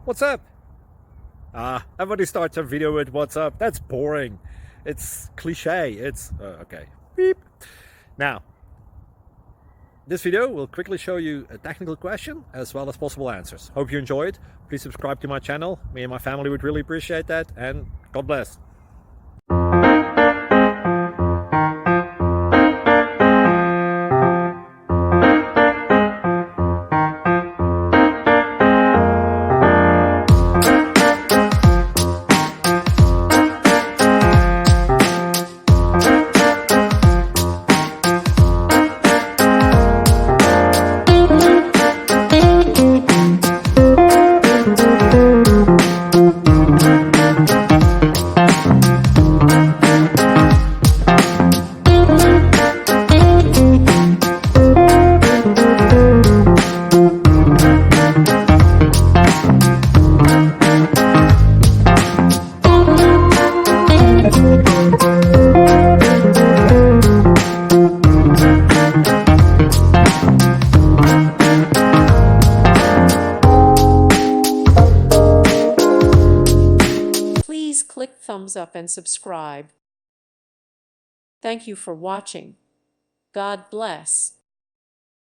What's up? Everybody starts a video with what's up. That's boring. It's cliche. It's okay. Beep. Now, this video will quickly show you a technical question as well as possible answers. Hope you enjoy it. Please subscribe to my channel. Me and my family would really appreciate that, and God bless. Please click thumbs up and subscribe. Thank you for watching. God bless.